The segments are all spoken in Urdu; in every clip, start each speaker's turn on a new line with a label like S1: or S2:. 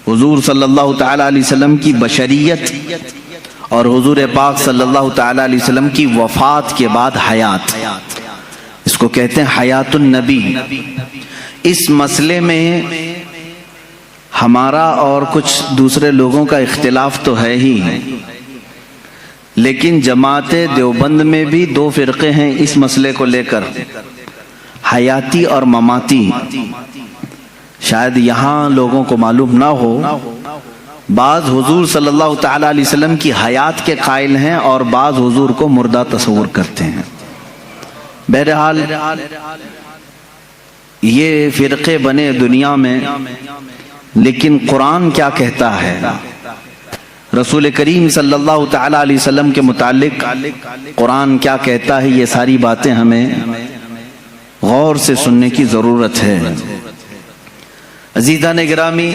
S1: حضور صلی اللہ تعالی علیہ وسلم کی بشریت اور حضور پاک صلی اللہ تعالی علیہ وسلم کی وفات کے بعد حیات، اس کو کہتے ہیں حیات النبی۔ اس مسئلے میں ہمارا اور کچھ دوسرے لوگوں کا اختلاف تو ہے ہی، لیکن جماعت دیوبند میں بھی دو فرقے ہیں اس مسئلے کو لے کر، حیاتی اور مماتی۔ شاید یہاں لوگوں کو معلوم نہ ہو، بعض حضور صلی اللہ تعالی علیہ وسلم کی حیات کے قائل ہیں اور بعض حضور کو مردہ تصور کرتے ہیں۔ بہرحال یہ فرقے بنے دنیا میں، لیکن قرآن کیا کہتا ہے، رسول کریم صلی اللہ تعالی علیہ وسلم کے متعلق قرآن کیا کہتا ہے، یہ ساری باتیں ہمیں غور سے سننے کی ضرورت ہے۔ عزیزان گرامی،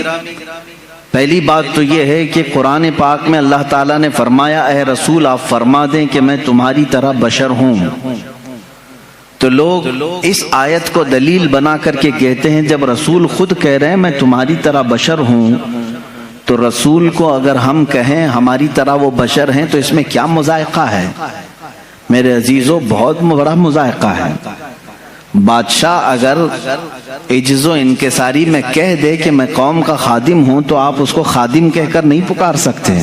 S1: پہلی بات تو یہ ہے کہ قرآن پاک میں اللہ تعالیٰ نے فرمایا اے رسول آپ فرما دیں کہ میں تمہاری طرح بشر ہوں۔ تو لوگ اس آیت کو دلیل بنا کر کے کہتے ہیں جب رسول خود کہہ رہے ہیں میں تمہاری طرح بشر ہوں، تو رسول کو اگر ہم کہیں ہماری طرح وہ بشر ہیں تو اس میں کیا مذائقہ ہے؟ میرے عزیزو، بہت بڑا مذائقہ ہے۔ بادشاہ اگر عجز و انکساری میں کہہ دے کہ میں قوم کا خادم ہوں تو آپ اس کو خادم کہہ کر نہیں پکار سکتے۔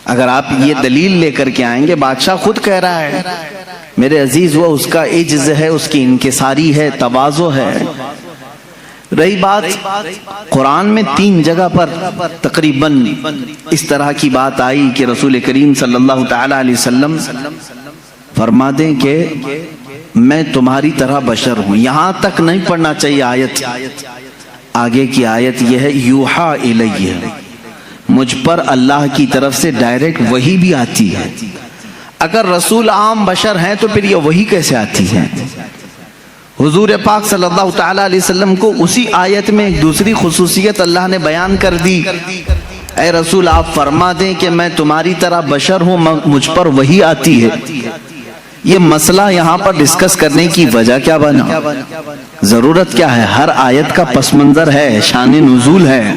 S1: اگر آپ یہ دلیل لے کر کے آئیں گے بادشاہ خود کہہ رہا ہے، میرے عزیز وہ اس کا عجز ہے، اس کی انکساری ہے، تواضع ہے۔ رہی بات قرآن میں 3 جگہ پر تقریباً اس طرح کی بات آئی کہ رسول کریم صلی اللہ تعالی علیہ وسلم فرما دیں کہ میں تمہاری طرح بشر ہوں۔ یہاں تک نہیں پڑھنا چاہیے آیت، آگے کی آیت یہ ہے یوحا الیہ، مجھ پر اللہ کی طرف سے ڈائریکٹ وحی بھی آتی ہے۔ اگر رسول عام بشر ہیں تو پھر یہ وحی کیسے آتی ہے؟ حضور پاک صلی اللہ تعالی علیہ وسلم کو اسی آیت میں ایک دوسری خصوصیت اللہ نے بیان کر دی، اے رسول آپ فرما دیں کہ میں تمہاری طرح بشر ہوں، مجھ پر وحی آتی ہے۔ یہ مسئلہ یہاں پر ڈسکس کرنے کی وجہ کیا بنا؟ ضرورت کیا ہے؟ ہر آیت کا پس منظر ہے، شان نزول ہے۔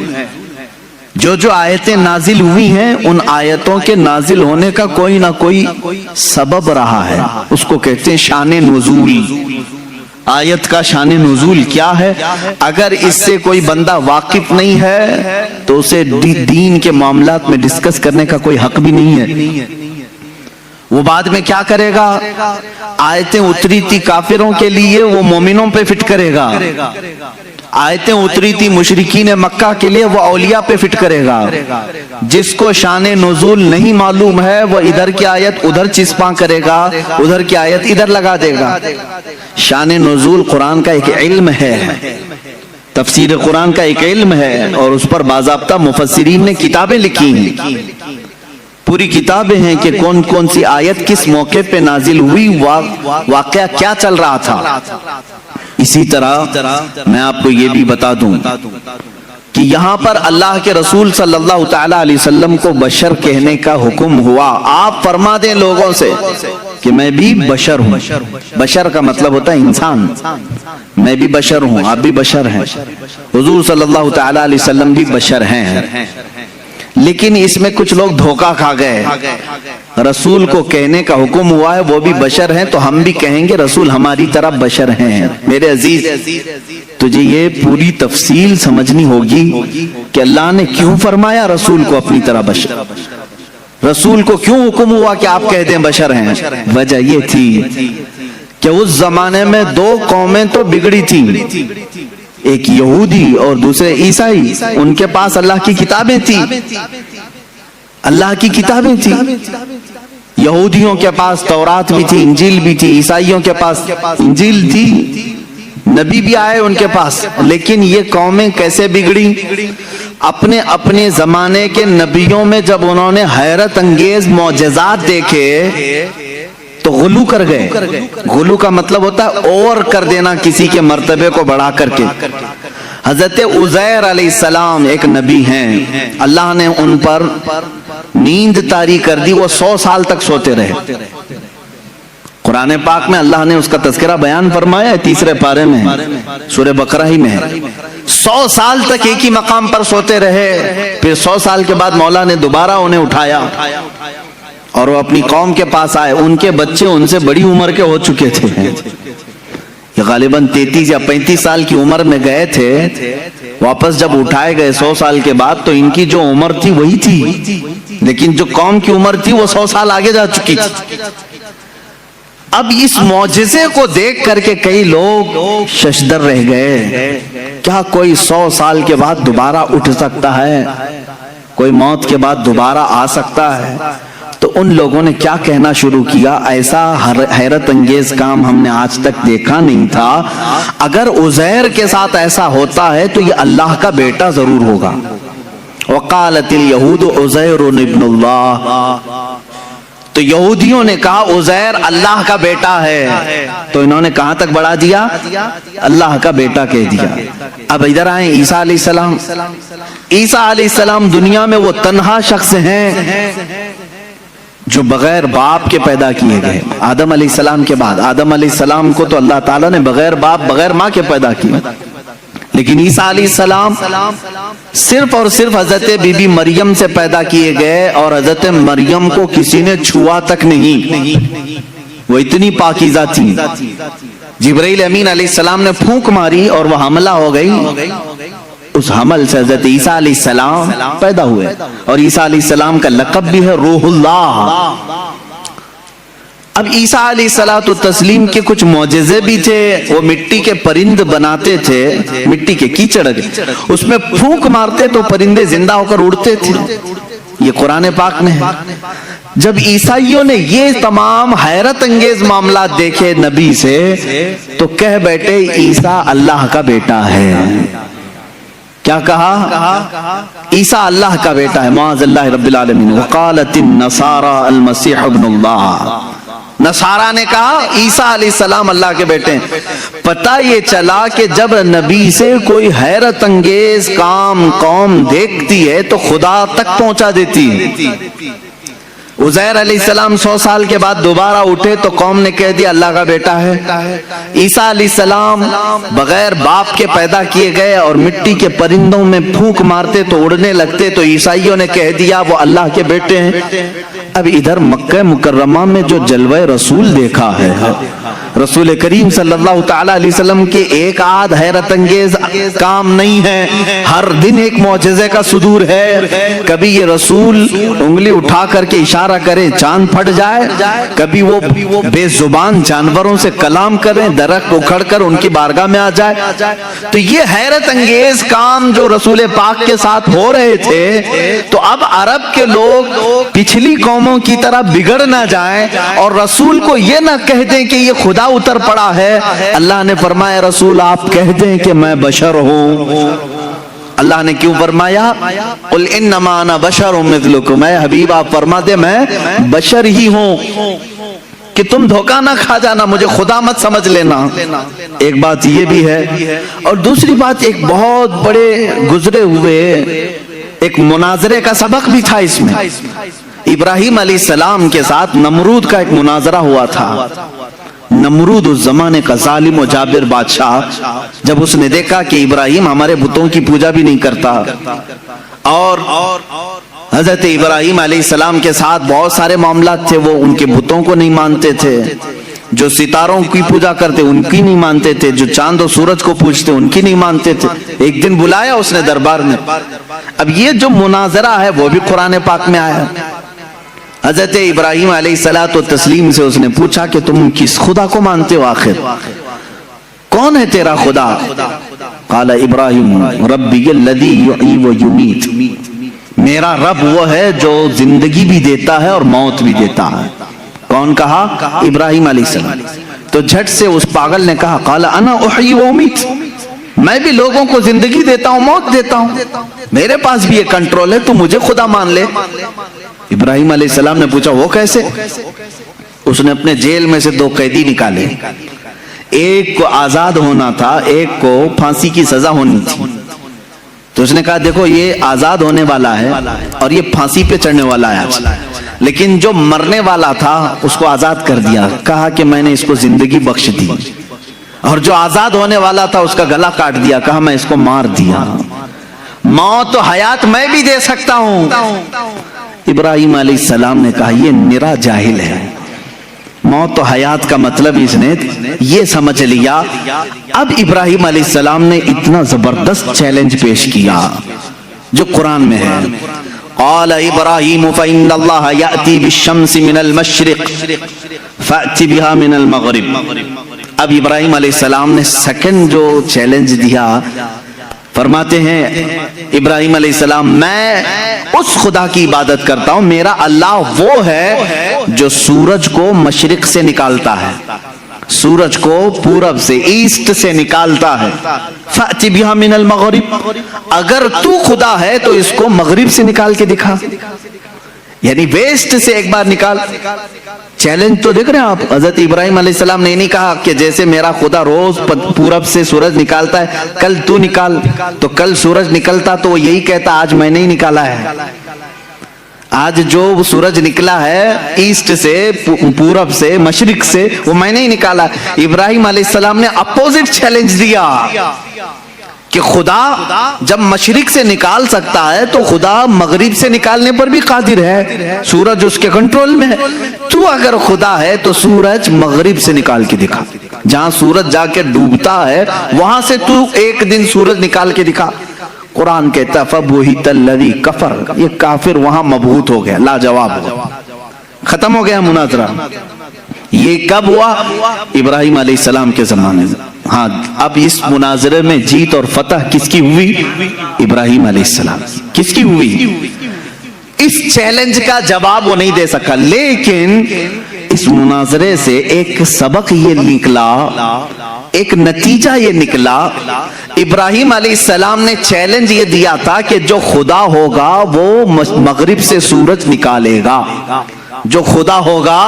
S1: جو آیتیں نازل ہوئی ہیں ان آیتوں کے نازل ہونے کا کوئی نہ کوئی سبب رہا ہے، اس کو کہتے ہیں شان نزول۔ آیت کا شان نزول کیا ہے؟ اگر اس سے کوئی بندہ واقف نہیں ہے تو اسے دین کے معاملات میں ڈسکس کرنے کا کوئی حق بھی نہیں ہے۔ وہ بعد میں کیا کرے گا؟ آیتیں اتری تھی کافروں کے لیے، وہ مومنوں پہ فٹ کرے گا۔ آیتیں اتری تھی مشرکین مکہ کے لیے، وہ اولیاء پہ فٹ کرے گا۔ جس کو شان نزول نہیں معلوم ہے وہ ادھر کی آیت ادھر چسپاں کرے گا، ادھر کی آیت ادھر لگا دے گا۔ شان نزول قرآن کا ایک علم ہے، تفسیر قرآن کا ایک علم ہے، اور اس پر باضابطہ مفسرین نے کتابیں لکھی ہیں، پوری کتابیں ہیں کہ کون کون سی آیت کس موقع پہ نازل ہوئی، واقعہ کیا چل رہا تھا۔ اسی طرح میں آپ کو یہ بھی بتا دوں کہ یہاں پر اللہ کے رسول صلی اللہ تعالی علیہ وسلم کو بشر کہنے کا حکم ہوا۔ آپ فرما دیں لوگوں سے کہ میں بھی بشر ہوں۔ بشر کا مطلب ہوتا ہے انسان، میں بھی بشر ہوں، آپ بھی بشر ہیں، حضور صلی اللہ تعالی علیہ وسلم بھی بشر ہیں۔ لیکن اس میں کچھ لوگ دھوکہ کھا گئے، رسول کو کہنے کا حکم ہوا ہے وہ بھی بشر ہیں تو ہم بھی کہیں گے رسول ہماری طرح بشر ہیں۔ میرے عزیز تجھے یہ پوری تفصیل سمجھنی ہوگی کہ اللہ نے کیوں فرمایا رسول کو اپنی طرح بشر، رسول کو کیوں حکم ہوا کہ آپ کہہ دیں بشر ہیں۔ وجہ یہ تھی کہ اس زمانے میں 2 قومیں تو بگڑی تھیں، ایک یہودی اور دوسرے عیسائی۔ ان کے پاس اللہ کی کتابیں تھیں، اللہ کی کتابیں تھیں۔ یہودیوں کے پاس تورات بھی تھی، انجیل بھی تھی، عیسائیوں کے پاس انجیل تھی، نبی بھی آئے ان کے پاس۔ لیکن یہ قومیں کیسے بگڑی؟ اپنے اپنے زمانے کے نبیوں میں جب انہوں نے حیرت انگیز معجزات دیکھے تو غلو کر گئے۔ غلو کا مطلب ہوتا ہے اور کر دینا کسی کے مرتبے کو بڑھا کر کے۔ حضرت عزیر علیہ السلام ایک نبی ہیں، اللہ نے ان پر نیند طاری کر دی، وہ 100 سال تک سوتے رہے۔ قرآن پاک میں اللہ نے اس کا تذکرہ بیان فرمایا ہے، تیسرے پارے میں سورہ بقرہ ہی میں ہے۔ 100 سال تک ایک ہی مقام پر سوتے رہے، پھر 100 سال کے بعد مولا نے دوبارہ انہیں اٹھایا اور وہ اپنی قوم کے پاس آئے۔ ان کے بچے ان سے بڑی عمر کے ہو چکے تھے، یہ غالباً 33 یا 35 سال کی عمر میں گئے تھے۔ واپس جب اٹھائے گئے 100 سال کے بعد تو ان کی جو عمر تھی وہی تھی، لیکن جو قوم کی عمر تھی وہ 100 سال آگے جا چکی تھی۔ اب اس معجزے کو دیکھ کر کے کئی لوگ ششدر رہ گئے، کیا کوئی 100 سال کے بعد دوبارہ اٹھ سکتا ہے؟ کوئی موت کے بعد دوبارہ آ سکتا ہے؟ تو ان لوگوں نے کیا کہنا شروع کیا، ایسا حیرت انگیز کام ہم نے آج تک دیکھا نہیں تھا۔ اگر عزیر کے ساتھ ایسا ہوتا ہے تو یہ اللہ کا بیٹا ضرور ہوگا۔ وقالت الیہود عزیر ابن اللہ، تو یہودیوں نے کہا عزیر اللہ کا بیٹا ہے، تو انہوں نے کہاں تک بڑھا دیا؟ اللہ کا بیٹا کہہ دیا۔ اب ادھر آئیں عیسیٰ علیہ السلام۔ عیسیٰ علیہ السلام دنیا میں وہ تنہا شخص ہیں جو بغیر باپ کے پیدا کیے گئے۔ آدم علیہ السلام کے بعد، آدم علیہ السلام کو تو اللہ تعالیٰ نے بغیر باپ بغیر ماں کے پیدا کیا، لیکن عیسیٰ علیہ السلام صرف اور صرف حضرت بی بی مریم سے پیدا کیے گئے، اور حضرت مریم کو کسی نے چھوا تک نہیں، وہ اتنی پاکیزہ تھی۔ جبرائیل امین علیہ السلام نے پھونک ماری اور وہ حملہ ہو گئی، اس حمل سے حضرت عیسیٰ علیہ السلام پیدا ہوئے، اور عیسیٰ علیہ السلام کا لقب بھی ہے روح اللہ۔ اب عیسیٰ علیہ السلام کے کچھ معجزے بھی تھے، وہ مٹی کے پرند بناتے تھے، مٹی کے کیچڑ اس میں پھونک مارتے تو پرندے زندہ ہو کر اڑتے تھے، یہ قرآن پاک میں ہے۔ جب عیسائیوں نے یہ تمام حیرت انگیز معاملات دیکھے نبی سے تو کہہ بیٹھے عیسیٰ اللہ کا بیٹا ہے۔ کیا کہا؟ عیسیٰ اللہ کا بیٹا ہے، معاذ اللہ رب العالمین۔ وقالت النصارى المسیح ابن اللہ، نصارہ نے کہا عیسیٰ علیہ السلام اللہ کے بیٹے ہیں۔ پتہ یہ چلا کہ جب نبی سے کوئی حیرت انگیز کام قوم دیکھتی ہے تو خدا تک پہنچا دیتی ہے۔ عزیر علیہ السلام 100 سال کے بعد دوبارہ اٹھے تو قوم نے کہہ دیا اللہ کا بیٹا ہے۔ عیسیٰ علیہ السلام بغیر باپ کے پیدا کیے گئے اور مٹی کے پرندوں میں پھونک مارتے تو اڑنے لگتے، تو عیسائیوں نے کہہ دیا وہ اللہ کے بیٹے ہیں۔ اب ادھر مکہ مکرمہ میں جو جلوہ رسول دیکھا ہے، رسول کریم صلی اللہ تعالی علیہ وسلم کے ایک آدھ حیرت انگیز کام نہیں ہے، ہر دن ایک معجزے کا صدور ہے۔ کبھی یہ رسول انگلی اٹھا کر کے اشارہ کرے چاند پھٹ جائے، کبھی وہ بے زبان جانوروں سے کلام کریں، درخت اکھڑ کر ان کی بارگاہ میں آ جائے۔ تو یہ حیرت انگیز کام جو رسول پاک کے ساتھ ہو رہے تھے، تو اب عرب کے لوگ پچھلی قوموں کی طرح بگڑ نہ جائیں اور رسول کو یہ نہ کہہ دیں کہ یہ خدا اتر پڑا ہے۔ اللہ نے فرمایا رسول آپ کہہ دیں کہ میں بشر ہوں۔ اللہ نے کیوں فرمایا قل انما انا بشر مثلکم، اے حبیب آپ فرما دے میں بشر ہی ہوں، کہ تم دھوکہ نہ کھا جانا، مجھے خدا مت سمجھ لینا۔ ایک بات یہ بھی ہے، اور دوسری بات ایک بہت بڑے گزرے ہوئے ایک مناظرے کا سبق بھی تھا اس میں۔ ابراہیم علیہ السلام کے ساتھ نمرود کا ایک مناظرہ ہوا تھا۔ نمرود اس زمانے کا ظالم و جابر بادشاہ، جب اس نے دیکھا کہ ابراہیم ہمارے بتوں کی پوجا بھی نہیں کرتا، اور حضرت ابراہیم علیہ السلام کے ساتھ بہت سارے معاملات تھے، وہ ان کے بتوں کو نہیں مانتے تھے، جو ستاروں کی پوجا کرتے ان کی نہیں مانتے تھے، جو چاند و سورج کو پوجتے ان کی نہیں مانتے تھے۔ ایک دن بلایا اس نے دربار میں۔ اب یہ جو مناظرہ ہے وہ بھی قرآن پاک میں آیا۔ حضرت ابراہیم علیہ السلام سے اس نے پوچھا کہ تم کس خدا کو مانتے ہو، آخر کون ہے تیرا خدا؟ قال ابراہیم ربی الذی یحیی و یمیت، میرا رب وہ ہے جو زندگی بھی دیتا ہے اور موت بھی دیتا ہے۔ کون کہا؟ ابراہیم علیہ السلام۔ تو جھٹ سے اس پاگل نے کہا قال انا احیی و امیت، میں بھی لوگوں کو زندگی دیتا ہوں موت دیتا ہوں، میرے پاس بھی یہ کنٹرول ہے، تو مجھے خدا مان لے۔ ابراہیم علیہ السلام نے پوچھا وہ کیسے؟ اس نے اپنے جیل میں سے 2 قیدی نکالے، ایک کو آزاد ہونا تھا، ایک کو پھانسی کی سزا ہونی تھی۔ تو اس نے کہا دیکھو یہ آزاد ہونے والا ہے اور یہ پھانسی پہ چڑھنے والا ہے، لیکن جو مرنے والا تھا اس کو آزاد کر دیا، کہا کہ میں نے اس کو زندگی بخش دی، اور جو آزاد ہونے والا تھا اس کا گلا کاٹ دیا، کہا میں اس کو مار دیا، موت و حیات میں بھی دے سکتا ہوں۔ ابراہیم علیہ السلام نے کہا یہ نرا جاہل ہے، موت و حیات کا مطلب اس نے یہ سمجھ لیا۔ اب ابراہیم علیہ السلام نے اتنا زبردست چیلنج پیش کیا جو قرآن میں ہے، قال ابراہیم فإن اللہ یأتی بالشمس من المشرق فأتی بها من المغرب۔ اب ابراہیم علیہ السلام نے سیکنڈ جو چیلنج دیا، فرماتے ہیں ابراہیم علیہ السلام میں اس خدا کی عبادت کرتا ہوں، میرا اللہ وہ ہے جو سورج کو مشرق سے نکالتا ہے، سورج کو پورب سے ایسٹ سے نکالتا ہے، فأتی بها من المغرب، اگر تو خدا ہے تو اس کو مغرب سے نکال کے دکھا، یعنی ویسٹ سے ایک بار نکال۔ چیلنج تو دیکھ رہے ہیں آپ، حضرت ابراہیم علیہ السلام نے نہیں کہا کہ جیسے میرا خدا روز پورب سے سورج نکالتا ہے کل تو نکال، تو کل سورج نکلتا تو وہ یہی کہتا آج میں نے ہی نکالا ہے، آج جو سورج نکلا ہے ایسٹ سے، پورب سے، مشرق سے، وہ میں نے ہی نکالا۔ ابراہیم علیہ السلام نے اپوزٹ چیلنج دیا کہ خدا جب مشرق سے نکال سکتا ہے تو خدا مغرب سے نکالنے پر بھی قادر ہے، سورج اس کے کنٹرول میں ہے، تو اگر خدا ہے تو سورج مغرب سے نکال کے دکھا، جہاں سورج جا کے ڈوبتا ہے وہاں سے تو ایک دن سورج نکال کے دکھا۔ قرآن کہتا فَبُهِتَ الَّذِي كَفَرَ، یہ کافر وہاں مبہوت ہو گیا، لاجواب ہو گیا، ختم ہو گیا مناظرہ۔ یہ کب ہوا؟ ابراہیم علیہ السلام کے زمانے میں۔ ہاں اب اس مناظرے میں جیت اور فتح کس کی ہوئی؟ ابراہیم علیہ السلام۔ کس کی ہوئی؟ اس چیلنج کا جواب وہ نہیں دے سکا، لیکن اس مناظرے سے ایک سبق یہ نکلا، ایک نتیجہ یہ نکلا۔ ابراہیم علیہ السلام نے چیلنج یہ دیا تھا کہ جو خدا ہوگا وہ مغرب سے سورج نکالے گا، جو خدا ہوگا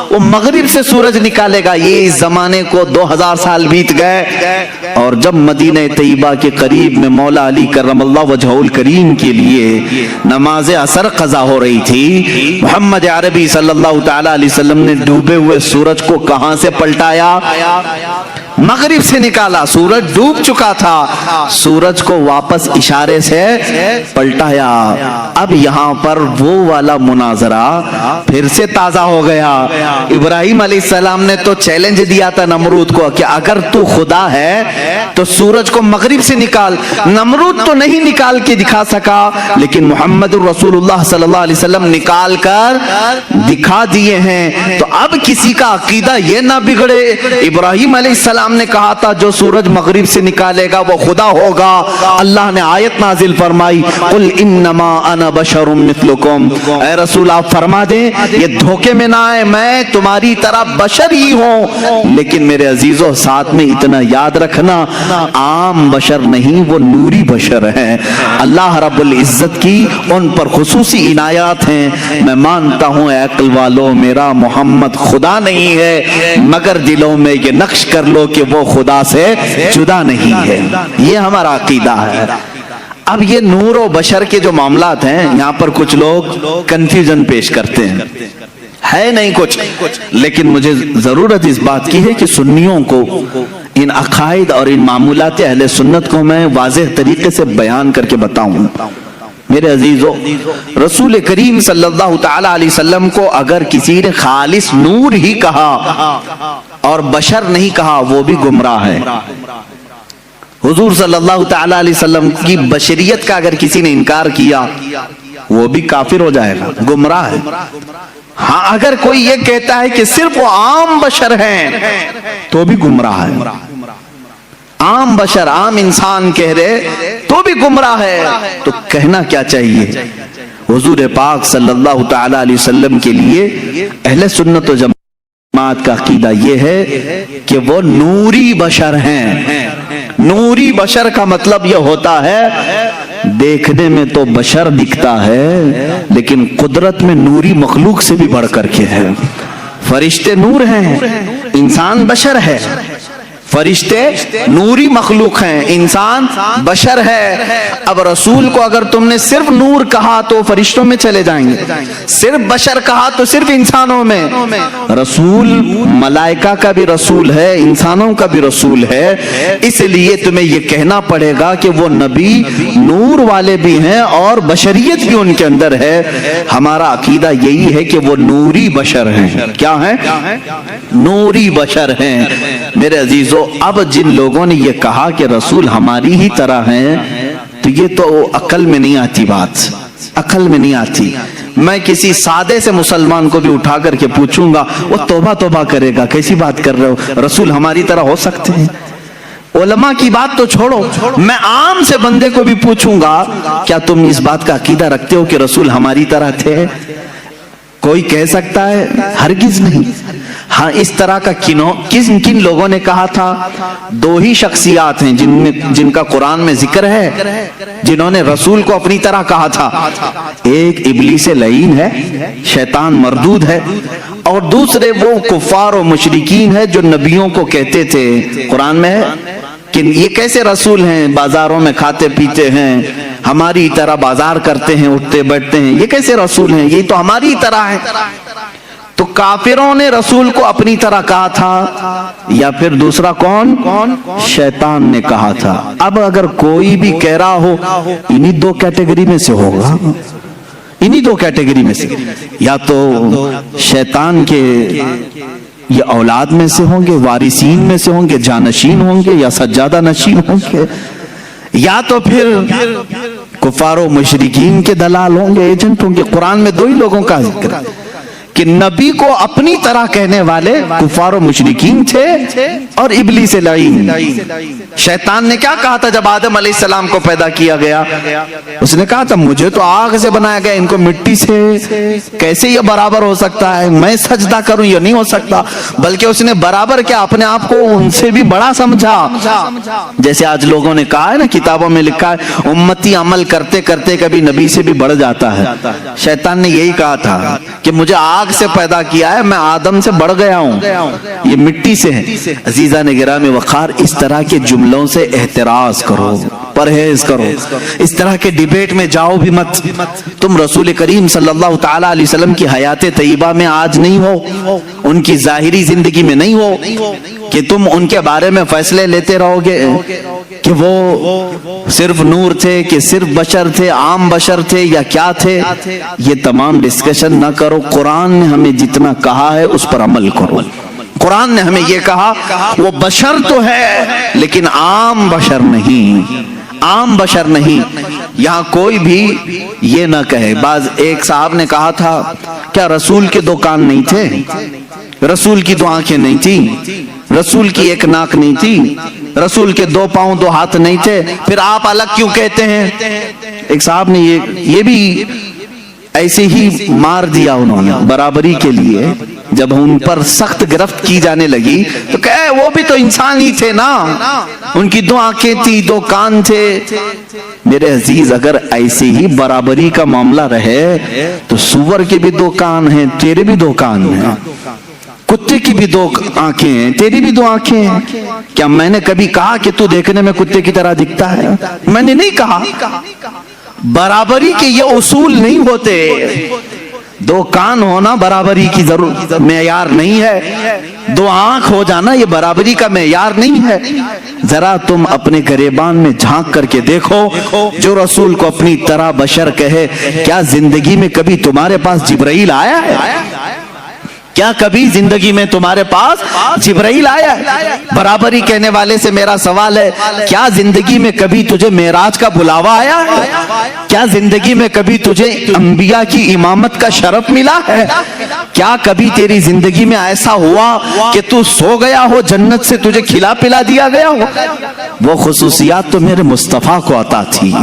S1: وہ مغرب سے سورج نکالے گا۔ یہ اس زمانے کو 2000 سال بیت گئے، اور جب مدینہ طیبہ کے قریب میں مولا علی کرم اللہ وجہہ الکریم کے لیے نماز عصر قضا ہو رہی تھی، محمد عربی صلی اللہ تعالی علیہ وسلم نے ڈوبے ہوئے سورج کو کہاں سے پلٹایا؟ مغرب سے نکالا، سورج ڈوب چکا تھا، سورج کو واپس اشارے سے پلٹایا۔ اب یہاں پر وہ والا مناظرہ پھر سے تازہ ہو گیا۔ ابراہیم علیہ السلام نے تو چیلنج دیا تھا نمرود کو کہ اگر تو خدا ہے تو سورج کو مغرب سے نکال، نمرود تو نہیں نکال کے دکھا سکا، لیکن محمد الرسول اللہ صلی اللہ علیہ وسلم نکال کر دکھا دیے ہیں۔ تو اب کسی کا عقیدہ یہ نہ بگڑے، ابراہیم علیہ السلام نے کہا تھا جو سورج مغرب سے نکالے گا وہ خدا ہوگا، اللہ نے آیت نازل فرمائی قل انما انا بشر مثلکم، اے رسول آپ فرما دیں یہ دھوکے میں نہ آئے، میں تمہاری طرح بشر ہی ہوں، لیکن میرے عزیزوں ساتھ میں اتنا یاد رکھنا عام بشر نہیں، وہ نوری بشر ہیں، اللہ رب العزت کی ان پر خصوصی عنایات ہیں۔ میں مانتا ہوں اے عقل والو میرا محمد خدا نہیں ہے، مگر دلوں میں یہ نقش کر لو کہ وہ خدا سے جدا نہیں ہے، یہ ہمارا عقیدہ ہے۔ اب یہ نور و بشر کے جو معاملات ہیں یہاں پر کچھ لوگ کنفیوژن پیش کرتے ہیں، ہے نہیں کچھ، لیکن مجھے ضرورت اس بات کی ہے کہ سنیوں کو ان عقائد اور ان معمولات اہل سنت کو میں واضح طریقے سے بیان کر کے بتاؤں۔ میرے عزیزو، رسول کریم صلی اللہ تعالی علیہ وسلم کو اگر کسی نے خالص نور ہی کہا اور بشر نہیں کہا وہ بھی گمراہ ہے۔ حضور صلی اللہ تعالی علیہ وسلم کی بشریت کا اگر کسی نے انکار کیا وہ بھی کافر ہو جائے گا، گمراہ ہے۔ ہاں اگر کوئی یہ کہتا ہے کہ صرف وہ عام بشر ہیں تو بھی گمراہ ہے، عام بشر عام انسان کہہ رہے تو بھی گمراہ ہے۔ تو کہنا کیا چاہیے؟ حضور پاک صلی اللہ تعالی علیہ وسلم کے لیے اہل سنت و جماعت کا عقیدہ یہ ہے کہ وہ نوری بشر ہیں۔ نوری بشر کا مطلب یہ ہوتا ہے دیکھنے میں تو بشر دکھتا ہے لیکن قدرت میں نوری مخلوق سے بھی بڑھ کر کے ہے۔ فرشتے نور ہیں، انسان بشر ہے، فرشتے نوری مخلوق ہیں، انسان بشر ہے۔ اب رسول کو اگر تم نے صرف نور کہا تو فرشتوں میں چلے جائیں گے، صرف بشر کہا تو صرف انسانوں میں۔ رسول ملائکہ کا بھی رسول ہے، انسانوں کا بھی رسول ہے، اس لیے تمہیں یہ کہنا پڑے گا کہ وہ نبی نور والے بھی ہیں اور بشریت بھی ان کے اندر ہے۔ ہمارا عقیدہ یہی ہے کہ وہ نوری بشر ہیں۔ کیا ہیں؟ نوری بشر ہیں۔ میرے عزیزو، اب جن لوگوں نے یہ کہا کہ رسول ہماری ہی طرح ہیں، تو یہ تو عقل میں نہیں آتی بات، عقل میں نہیں آتی۔ میں کسی سادے سے مسلمان کو بھی اٹھا کر کے پوچھوں گا، وہ توبہ توبہ کرے گا، کیسی بات کر رہے ہو، رسول ہماری طرح ہو سکتے ہیں؟ علماء کی بات تو چھوڑو، میں عام سے بندے کو بھی پوچھوں گا، کیا تم اس بات کا عقیدہ رکھتے ہو کہ رسول ہماری طرح تھے؟ کوئی کہہ سکتا ہے؟ ہرگز نہیں۔ ہاں، اس طرح کا کن لوگوں نے کہا تھا؟ دو ہی شخصیات ہیں جن کا قرآن میں ذکر ہے، جنہوں نے رسول کو اپنی طرح کہا تھا۔ ایک ابلیس لعین ہے، شیطان مردود ہے، اور دوسرے وہ کفار و مشرکین ہے جو نبیوں کو کہتے تھے، قرآن میں ہے کہ یہ کیسے رسول ہیں، بازاروں میں کھاتے پیتے ہیں، ہماری طرح بازار کرتے ہیں، اٹھتے بیٹھتے ہیں، یہ کیسے رسول ہیں، یہ تو ہماری طرح ہے۔ تو کافروں نے رسول کو اپنی طرح کہا تھا، یا پھر دوسرا کون؟ شیطان نے کہا تھا۔ اب اگر کوئی بھی کہہ رہا ہو، انہی دو کیٹیگری میں سے ہوگا، انہی دو کیٹیگری میں سے، یا تو شیطان کے یہ اولاد میں سے ہوں گے، وارثین میں سے ہوں گے، جانشین ہوں گے، یا سجادہ نشین ہوں گے، یا تو پھر کفار و مشرکین کے دلال ہوں گے، ایجنٹ ہوں گے۔ قرآن میں دو ہی لوگوں کا ذکر ہے کہ نبی کو اپنی طرح کہنے والے کفار و مشرکین تھے اور ابلیس لعین۔ شیطان نے کیا کہا تھا جب آدم علیہ السلام کو پیدا کیا گیا؟ اس نے کہا تھا مجھے تو آگ سے بنایا گیا، ان کو مٹی سے کیسے یہ برابر ہو سکتا ہے، میں سجدہ کروں یہ نہیں ہو سکتا۔ بلکہ اس نے برابر کیا، اپنے آپ کو ان سے بھی بڑا سمجھا۔ جیسے آج لوگوں نے کہا ہے نا، کتابوں میں لکھا ہے امتی عمل کرتے کرتے کبھی نبی سے بھی بڑھ جاتا ہے۔ شیطان نے یہی کہا تھا کہ مجھے آگ سے پیدا کیا ہے، میں آدم سے بڑھ گیا ہوں، یہ مٹی سے ہے۔ عزیزان گرامی وقار، اس طرح کے جملوں سے احتراز کرو، پرہیز کرو، اس طرح کے ڈیبیٹ میں جاؤ بھی مت۔ تم رسول کریم صلی اللہ تعالی علیہ وسلم کی حیات طیبہ میں آج نہیں ہو، ان کی ظاہری زندگی میں نہیں ہو کہ تم ان کے بارے میں فیصلے لیتے رہو گے کہ وہ صرف نور تھے، کہ صرف بشر تھے، عام بشر تھے، یا کیا تھے۔ یہ تمام ڈسکشن نہ کرو، قرآن نے ہمیں جتنا کہا ہے اس پر عمل کرو۔ قرآن نے ہمیں یہ کہا وہ بشر تو ہے لیکن عام بشر نہیں، عام بشر نہیں۔ یہاں کوئی بھی یہ نہ کہے، ایک صاحب نے کہا تھا کیا رسول کے دو کان نہیں تھے، رسول کی دو آنکھیں نہیں تھی، رسول کی ایک ناک نہیں تھی، رسول کے دو پاؤں دو ہاتھ نہیں تھے، پھر آپ الگ کیوں کہتے ہیں؟ ایک صاحب نے یہ بھی ایسے ہی مار دیا انہوں نے برابری کے لیے۔ جب ان پر سخت گرفت کی جانے لگی تو کہے وہ بھی تو انسان ہی تھے نا، ان کی دو آنکھیں تھی، دو کان تھے۔ میرے عزیز، اگر ایسے ہی برابری کا معاملہ رہے تو سور کے بھی دو کان ہیں، تیرے بھی دو کان ہیں، کتے کی بھی دو آنکھیں ہیں، تیری بھی دو آنکھیں ہیں۔ کیا میں نے کبھی کہا کہ تو دیکھنے میں کتے کی طرح دکھتا ہے؟ میں نے نہیں کہا۔ برابری کے یہ اصول نہیں ہوتے، دو کان ہونا برابری کی ضرورت معیار نہیں ہے، دو آنکھ ہو جانا یہ برابری کا معیار نہیں ہے۔ ذرا تم اپنے گریبان میں جھانک کر کے دیکھو، جو رسول کو اپنی طرح بشر کہے، کیا زندگی میں کبھی تمہارے پاس جبرائیل آیا ہے؟ کیا کبھی زندگی میں تمہارے پاس جبرائیل آیا ہے؟ برابری کہنے والے سے میرا سوال ہے، کیا زندگی میں کبھی تجھے معراج کا بلاوا آیا ہے؟ کیا زندگی میں کبھی تجھے انبیاء کی امامت کا شرف ملا ہے؟ کیا کبھی تیری زندگی میں ایسا ہوا کہ تو سو گیا ہو، جنت سے تجھے کھلا پلا دیا گیا ہو؟ وہ خصوصیات تو میرے مصطفیٰ کو عطا تھی،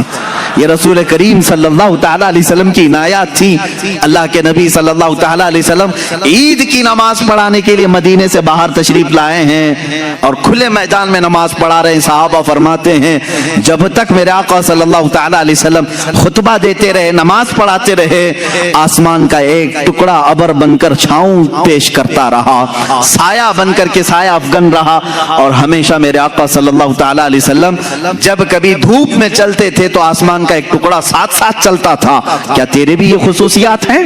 S1: یہ رسول کریم صلی اللہ تعالی علیہ وسلم کی عنایات تھی۔ اللہ کے نبی صلی اللہ تعالی علیہ وسلم عید عید کی نماز پڑھانے کے لیے مدینے سے باہر تشریف لائے ہیں اور کھلے میدان میں نماز پڑھا رہے ہیں. صحابہ فرماتے ہیں جب تک میرے آقا صلی اللہ تعالی علیہ وسلم خطبہ دیتے رہے, نماز پڑھاتے رہے, آسمان کا ایک ٹکڑا ابر بن کر چھاؤں پیش کرتا رہا, سایہ بن کر کے سایہ افغن رہا. اور ہمیشہ میرے آقا صلی اللہ تعالی علیہ وسلم جب کبھی دھوپ میں چلتے تھے تو آسمان کا ایک ٹکڑا ساتھ ساتھ چلتا تھا. کیا تیرے بھی یہ خصوصیات ہیں؟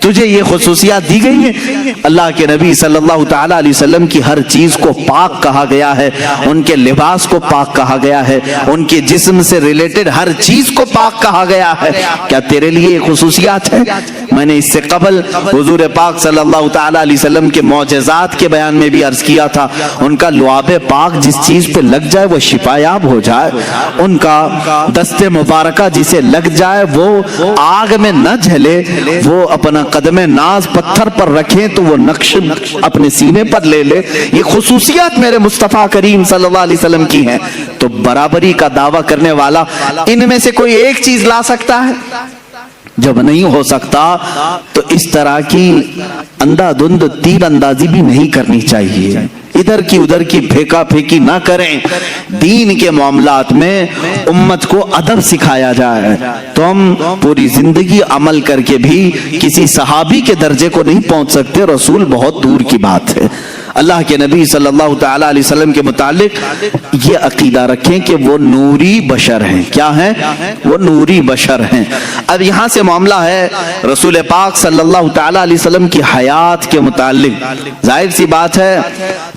S1: تجھے یہ خصوصیات دی گئی ہیں؟ اللہ کے نبی صلی اللہ تعالی علیہ وسلم کی ہر چیز کو پاک کہا گیا ہے, ان کے لباس کو پاک کہا گیا ہے, ان کے جسم سے ریلیٹڈ ہر چیز کو پاک کہا گیا ہے. کیا تیرے لیے یہ خصوصیات ہیں؟ میں نے اس سے قبل حضور پاک صلی اللہ تعالی علیہ وسلم کے معجزات کے بیان میں بھی عرض کیا تھا, ان کا لعاب پاک جس چیز پہ لگ جائے وہ شفایاب ہو جائے, ان کا دست مبارکہ جسے لگ جائے وہ آگ میں نہ جھلے, وہ اپنا قدم ناز پتھر پر رکھیں تو وہ نقش اپنے سینے پر لے لے. یہ خصوصیات میرے مصطفیٰ کریم صلی اللہ علیہ وسلم کی ہیں. تو برابری کا دعویٰ کرنے والا ان میں سے کوئی ایک چیز لا سکتا ہے؟ جب نہیں ہو سکتا تو اس طرح کی اندھا دھند تیر اندازی بھی نہیں کرنی چاہیے. ادھر کی ادھر کی پھیکا پھیکی نہ کریں. دین کے معاملات میں امت کو ادب سکھایا جائے. تو ہم پوری زندگی عمل کر کے بھی کسی صحابی کے درجے کو نہیں پہنچ سکتے, رسول بہت دور کی بات ہے. اللہ کے نبی صلی اللہ تعالی علیہ وسلم کے متعلق یہ عقیدہ رکھیں کہ وہ نوری بشر ہیں. کیا ہیں؟ وہ نوری بشر ہیں. اب یہاں سے معاملہ ہے رسول پاک صلی اللہ تعالی علیہ وسلم کی حیات کے متعلق. ظاہر سی بات ہے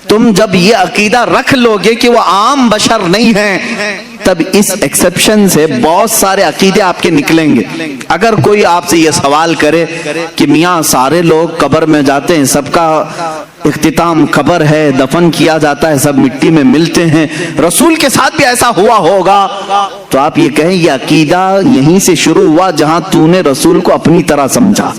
S1: تم جب یہ عقیدہ رکھ لو گے کہ وہ عام بشر نہیں ہیں, تب اس ایکسپشن سے بہت سارے عقیدے آپ کے نکلیں گے. اگر کوئی آپ سے یہ سوال کرے کہ میاں سارے لوگ قبر میں جاتے ہیں, سب کا اختتام قبر ہے, دفن کیا جاتا ہے, سب مٹی میں ملتے ہیں, رسول کے ساتھ بھی ایسا ہوا ہوگا, تو آپ یہ کہیں یہ عقیدہ یہیں سے شروع ہوا جہاں تو نے رسول کو اپنی طرح سمجھا,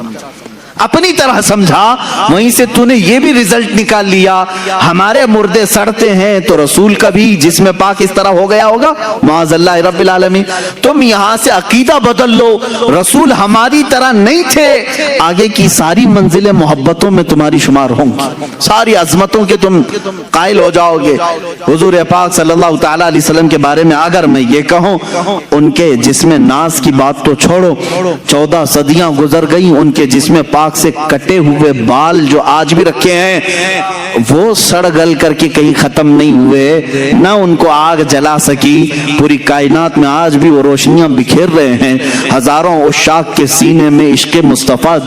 S1: اپنی طرح سمجھا, وہیں سے تو نے یہ بھی رزلٹ نکال لیا ہمارے مردے سڑتے ہیں تو رسول کا بھی جسم پاک اس طرح ہو گیا ہوگا. معاذ اللہ رب العالمین. تم یہاں سے عقیدہ بدل لو, رسول ہماری طرح نہیں تھے, آگے کی ساری منزلیں محبتوں میں تمہاری شمار ہوں گی, ساری عظمتوں کے تم قائل ہو جاؤ گے. حضور پاک صلی اللہ تعالی علیہ وسلم کے بارے میں اگر میں یہ کہوں, ان کے جسم ناز کی بات تو چھوڑو, 14 صدیاں گزر گئی, ان کے جسم پاک سے کٹے ہوئے بال جو آج بھی رکھے ہیں وہ سڑ گل کر کے کہیں ختم نہیں ہوئے, نہ ان کو آگ جلا سکی. پوری کائنات میں آج بھی وہ روشنیاں بکھیر رہے ہیں, ہزاروں عشاق کے سینے میں عشق مصطفیٰ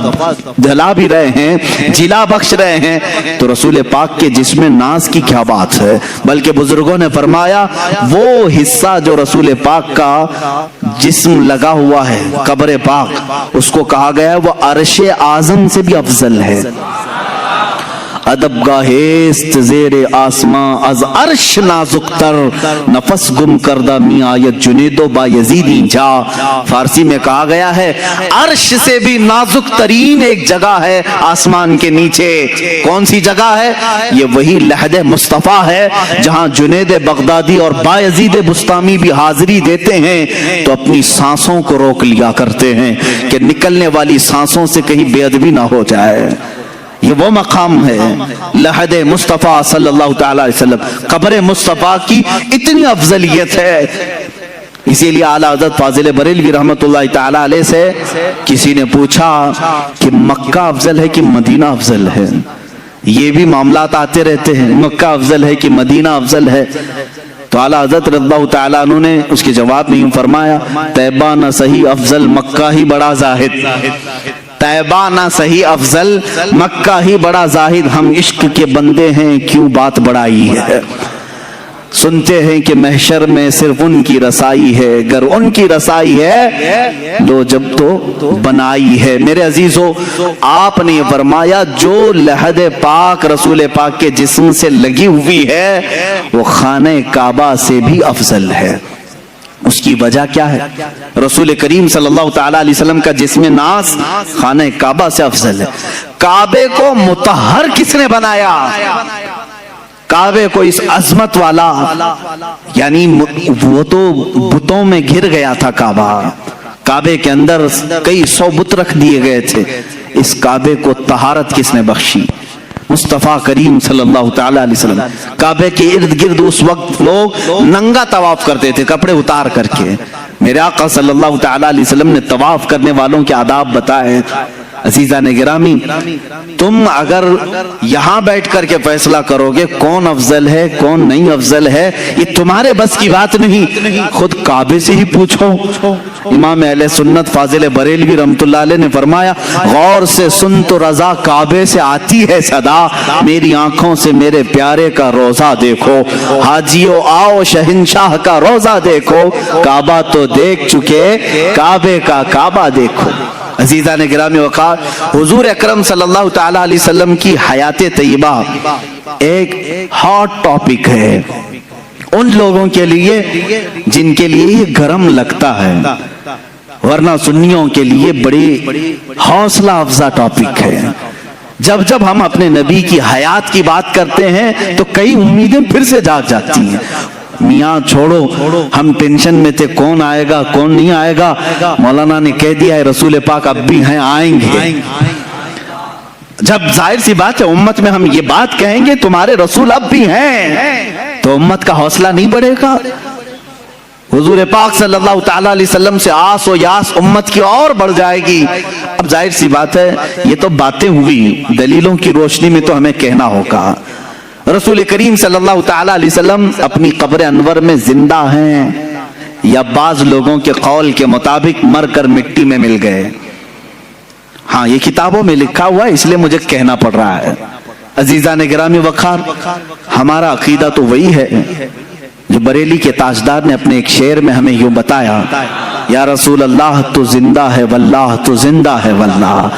S1: جلا بھی رہے ہیں, جلا بخش رہے ہیں. تو رسول پاک کے جسم ناز کی کیا بات ہے. بلکہ بزرگوں نے فرمایا وہ حصہ جو رسول پاک کا جسم لگا ہوا ہے قبر پاک, اس کو کہا گیا ہے وہ عرش اعظم سے بھی افضل ہے. ادب گاہست زیر آسماں از عرش نازک تر, نفس گم کردہ می آیت جنید و بایزیدی جا. فارسی میں کہا گیا ہے عرش سے بھی نازک ترین ایک جگہ ہے آسمان کے نیچے. کون سی جگہ ہے؟ یہ وہی لحد مصطفیٰ ہے جہاں جنید بغدادی اور بایزید بسطامی بھی حاضری دیتے ہیں تو اپنی سانسوں کو روک لیا کرتے ہیں کہ نکلنے والی سانسوں سے کہیں بے ادبی نہ ہو جائے. یہ وہ مقام ہے لحد مصطفیٰ صلی اللہ تعالی علیہ وسلم, قبر مصطفیٰ کی اتنی افضلیت ہے. اسی لیے اعلیٰ حضرت فاضل بریلوی رحمت اللہ تعالی علیہ سے کسی نے پوچھا کہ مکہ افضل ہے کہ مدینہ افضل ہے. یہ بھی معاملات آتے رہتے ہیں, مکہ افضل ہے کہ مدینہ افضل ہے. تو اعلیٰ حضرت رضی اللہ تعالیٰ عنہ نے اس کے جواب میں یوں فرمایا, طیبہ نہ صحیح افضل مکہ ہی بڑا زاہد. طیبہ نہ صحیح افضل مکہ ہی بڑا زاہد, ہم عشق کے بندے ہیں کیوں بات بڑائی ہے. سنتے ہیں کہ محشر میں صرف ان کی رسائی ہے, گر ان کی رسائی ہے لو جب تو بنائی ہے. میرے عزیزو, آپ نے یہ فرمایا جو لحد پاک رسول پاک کے جسم سے لگی ہوئی ہے وہ خانہ کعبہ سے بھی افضل ہے. اس کی وجہ کیا ہے؟ رسول کریم صلی اللہ تعالی علیہ وسلم کا جسم ناز خانہ کعبہ سے افضل ہے. کعبے کو مطہر کس نے بنایا؟ کعبے کو اس عظمت والا, یعنی وہ تو بتوں میں گر گیا تھا کعبہ, کعبے کے اندر کئی 100 بت رکھ دیے گئے تھے. اس کعبے کو طہارت کس نے بخشی؟ مصطفیٰ کریم صلی اللہ تعالی علیہ وسلم. کعبے کے ارد گرد اس وقت لوگ ننگا طواف کرتے تھے کپڑے اتار کر کے. میرے آقا صلی اللہ تعالی علیہ وسلم نے طواف کرنے والوں کے آداب بتائے. عزیزان گرامی، تم اگر یہاں بیٹھ کر کے فیصلہ کرو گے کون افضل ہے کون نہیں افضل ہے، یہ تمہارے بس کی بات نہیں، خود کعبے سے ہی پوچھو. امام اہل سنت فاضل بریلوی رحمۃ اللہ علیہ نے فرمایا، غور سے سن تو رضا کعبے سے آتی ہے صدا، میری آنکھوں سے میرے پیارے کا روزہ دیکھو، حاجیو آؤ شہنشاہ کا روزہ دیکھو، کعبہ تو دیکھ چکے کعبے کا کعبہ دیکھو. عزیزان گرامی وقار، حضور اکرم صلی اللہ تعالی علیہ وسلم کی حیات طیبہ ایک ہاٹ ٹاپک ہے ان لوگوں کے لیے جن کے لیے یہ گرم لگتا ہے، ورنہ سنیوں کے لیے بڑی حوصلہ افزا ٹاپک ہے. جب ہم اپنے نبی کی حیات کی بات کرتے ہیں تو کئی امیدیں پھر سے جاگ جاتی ہیں. میاں چھوڑو، ہم ٹینشن میں تھے کون آئے گا کون نہیں آئے گا، مولانا نے کہہ دیا ہے رسول پاک اب بھی ہیں، آئیں گے. جب ظاہر سی بات ہے امت میں ہم یہ بات کہیں گے تمہارے رسول اب بھی ہیں، تو امت کا حوصلہ نہیں بڑھے گا. حضور پاک صلی اللہ تعالی علیہ وسلم سے آس و یاس امت کی اور بڑھ جائے گی. اب ظاہر سی بات ہے یہ تو باتیں ہوئی، دلیلوں کی روشنی میں تو ہمیں کہنا ہوگا. رسول کریم صلی اللہ تعالی علیہ وسلم اپنی قبر انور میں زندہ ہیں یا بعض لوگوں کے قول کے مطابق مر کر مٹی میں مل گئے؟ ہاں یہ کتابوں میں لکھا ہوا ہے، اس لیے مجھے کہنا پڑ رہا ہے. عزیزان گرامی وقار، ہمارا عقیدہ تو وہی ہے جو بریلی کے تاجدار نے اپنے ایک شعر میں ہمیں یوں بتایا، یا رسول اللہ تو زندہ ہے واللہ تو زندہ ہے واللہ،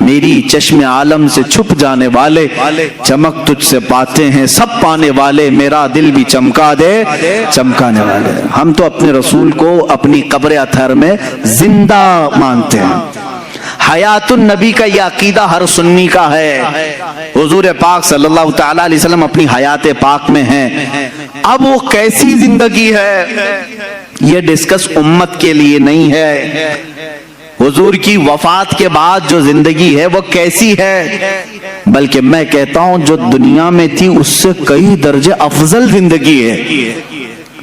S1: میری چشم عالم سے چھپ جانے والے، چمک تجھ سے پاتے ہیں سب پانے والے، میرا دل بھی چمکا دے چمکانے والے. ہم تو اپنے رسول کو اپنی قبر اطہر میں زندہ مانتے ہیں. حیات النبی کا یہ عقیدہ ہر سنی کا ہے. حضور پاک صلی اللہ تعالی علیہ وسلم اپنی حیات پاک میں ہیں. اب وہ کیسی زندگی ہے یہ ڈسکس امت کے لیے نہیں ہے. حضور کی وفات کے بعد جو زندگی ہے وہ کیسی ہے، بلکہ میں کہتا ہوں جو دنیا میں تھی اس سے کئی درجے افضل زندگی ہے.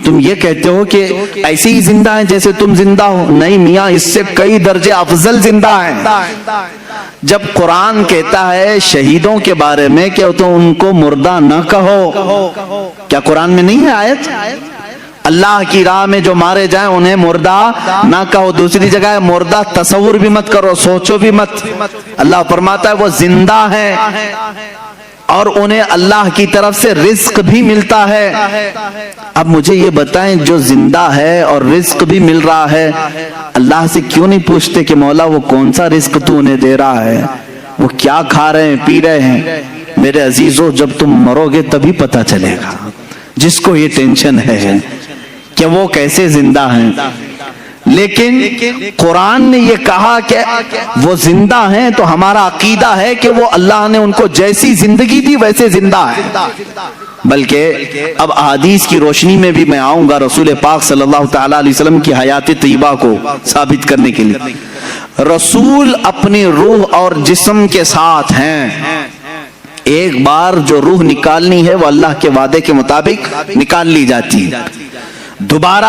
S1: تم یہ کہتے ہو کہ ایسے ہی زندہ ہیں جیسے تم زندہ ہو، نہیں میاں، اس سے کئی درجے افضل زندہ ہیں. جب قرآن کہتا ہے شہیدوں کے بارے میں کہ تو ان کو مردہ نہ کہو، کیا قرآن میں نہیں ہے آیت؟ اللہ کی راہ میں جو مارے جائیں انہیں مردہ نہ کہو. دوسری جگہ ہے مردہ تصور بھی مت کرو، سوچو بھی مت. اللہ فرماتا ہے وہ زندہ ہیں اور انہیں اللہ کی طرف سے رزق بھی ملتا ہے. اب مجھے یہ بتائیں جو زندہ ہے اور رزق بھی مل رہا ہے، اللہ سے کیوں نہیں پوچھتے کہ مولا وہ کون سا رزق تو انہیں دے رہا ہے، وہ کیا کھا رہے ہیں پی رہے ہیں؟ میرے عزیزو جب تم مرو گے تبھی پتہ چلے گا. جس کو یہ ٹینشن ہے کہ وہ کیسے زندہ ہیں، لیکن قرآن نے یہ کہا کہ وہ زندہ ہیں تو ہمارا عقیدہ ہے کہ وہ اللہ نے ان کو جیسی زندگی دی ویسے زندہ ہے. بلکہ اب احادیث کی روشنی میں بھی میں آؤں گا رسول پاک صلی اللہ تعالی علیہ وسلم کی حیات طیبہ کو ثابت کرنے کے لیے. رسول اپنی روح اور جسم کے ساتھ ہیں. ایک بار جو روح نکالنی ہے وہ اللہ کے وعدے کے مطابق نکال لی جاتی ہے. دوبارہ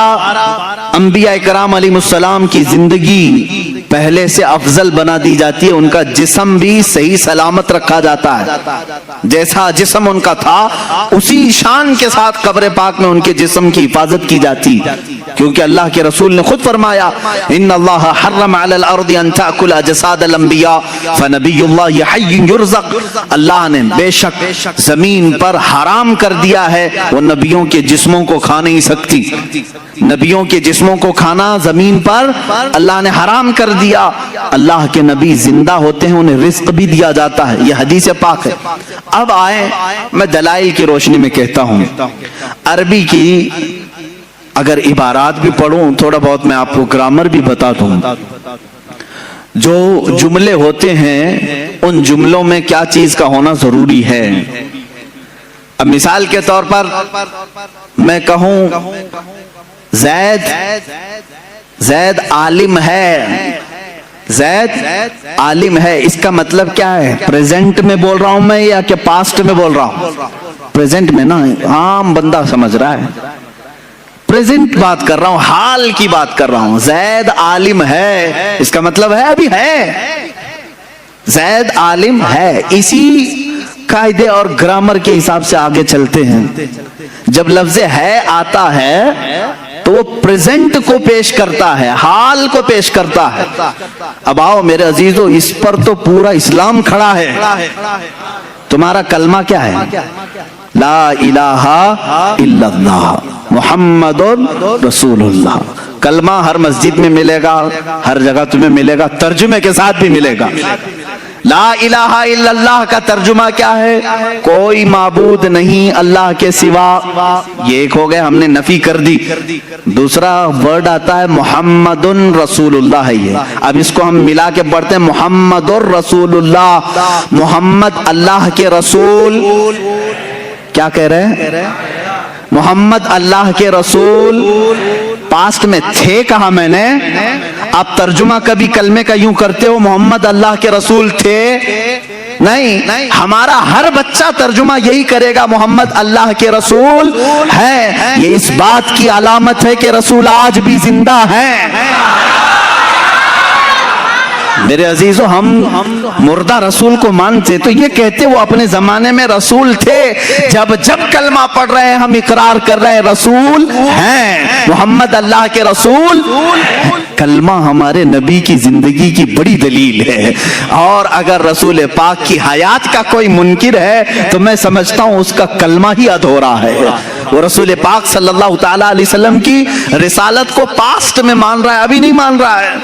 S1: انبیاء کرام علیہ السلام کی زندگی پہلے سے افضل بنا دی جاتی ہے. ان کا جسم بھی صحیح سلامت رکھا جاتا ہے، جیسا جسم ان کا تھا اسی شان کے ساتھ قبر پاک میں ان کے جسم کی حفاظت کی جاتی ہے. کیونکہ اللہ کے رسول نے خود فرمایا ان اللہ حرم علی الارض ان تاکل اجساد الانبیاء فنبی اللہ حی یرزق. اللہ نے بے شک زمین پر حرام کر دیا ہے وہ نبیوں کے جسموں کو کھا نہیں سکتی. نبیوں کے جسموں کو کھانا زمین پر اللہ نے حرام کر دیا. اللہ کے نبی زندہ ہوتے ہیں انہیں رزق بھی دیا جاتا ہے، یہ حدیث پاک ہے. اب آئیں میں دلائل کی روشنی میں کہتا ہوں. عربی کی اگر عبارات بھی پڑھوں تھوڑا بہت میں آپ کو گرامر بھی بتا دوں. جو جملے ہوتے ہیں ان جملوں میں کیا چیز کا ہونا ضروری ہے. اب مثال کے طور پر میں کہوں زید عالم ہے زید عالم ہے، اس کا مطلب کیا ہے؟ پریزنٹ میں بول رہا ہوں میں یا کہ پاسٹ میں بول رہا ہوں؟ پریزنٹ میں نا، عام بندہ سمجھ رہا ہے، پریزنٹ بات کر رہا ہوں، حال کی بات کر رہا ہوں۔ زید عالم ہے، اس کا مطلب ہے ابھی ہے، زید عالم ہے۔ اسی قاعدے اور گرامر کے حساب سے آگے چلتے ہیں۔ جب لفظ ہے آتا ہے تو وہ پریزنٹ کو پیش کرتا ہے، حال کو پیش کرتا ہے۔ اب آؤ میرے عزیزو، اس پر تو پورا اسلام کھڑا ہے۔ تمہارا کلمہ کیا ہے؟ لا الہ الا اللہ محمد رسول اللہ۔ کلمہ ہر مسجد میں ملے گا، ہر جگہ تمہیں ملے گا، ترجمے کے ساتھ بھی ملے گا۔ لا الہ الا اللہ کا ترجمہ کیا ہے؟ کوئی معبود نہیں اللہ کے سوا۔ یہ ایک ہو گیا، ہم نے نفی کر دی۔ دوسرا ورڈ آتا ہے محمد رسول اللہ ہے یہ۔ اب اس کو ہم ملا کے پڑھتے ہیں، محمد رسول اللہ، محمد اللہ کے رسول۔ کیا کہہ رہے ہیں؟ محمد اللہ کے رسول۔ پاسٹ میں تھے کہا میں نے، آپ ترجمہ کبھی کلمے کا یوں کرتے ہو محمد اللہ کے رسول تھے؟ نہیں، ہمارا ہر بچہ ترجمہ یہی کرے گا، محمد اللہ کے رسول ہے۔ یہ اس بات کی علامت ہے کہ رسول آج بھی زندہ ہیں۔ میرے عزیزو، ہم مردہ رسول کو مانتے تو یہ کہتے وہ اپنے زمانے میں رسول تھے۔ جب جب کلمہ پڑھ رہے ہیں ہم اقرار کر رہے ہیں رسول ہیں، محمد اللہ کے رسول۔ کلمہ ہمارے نبی کی زندگی کی بڑی دلیل ہے، اور اگر رسول پاک کی حیات کا کوئی منکر ہے تو میں سمجھتا ہوں اس کا کلمہ ہی ادھورا ہے۔ وہ رسول پاک صلی اللہ تعالی علیہ وسلم کی رسالت کو پاسٹ میں مان رہا ہے، ابھی نہیں مان رہا ہے۔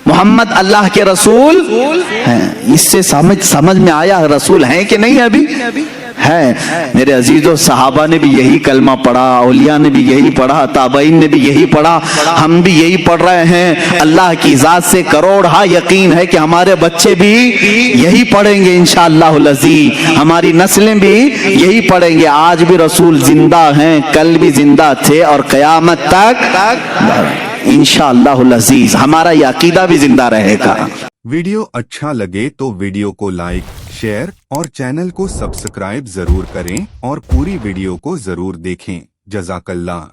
S1: محمد اللہ کے رسول ہیں، اس سے سمجھ میں آیا رسول ہیں کہ نہیں؟ ابھی ہے۔ میرے عزیزو، صحابہ نے بھی یہی کلمہ پڑھا، اولیاء نے بھی یہی پڑھا، تابعین نے بھی یہی پڑھا، ہم بھی یہی پڑھ رہے ہیں۔ اللہ کی ذات سے کروڑ ہاں یقین ہے کہ ہمارے بچے بھی یہی پڑھیں گے انشاءاللہ العزیز، ہماری نسلیں بھی یہی پڑھیں گے۔ آج بھی رسول زندہ ہیں، کل بھی زندہ تھے، اور قیامت تک انشاءاللہ العزیز ہمارا یہ عقیدہ بھی زندہ رہے گا۔
S2: ویڈیو اچھا لگے تو ویڈیو کو لائک، شیئر اور چینل کو سبسکرائب ضرور کریں، اور پوری ویڈیو کو ضرور دیکھیں۔ جزاک اللہ۔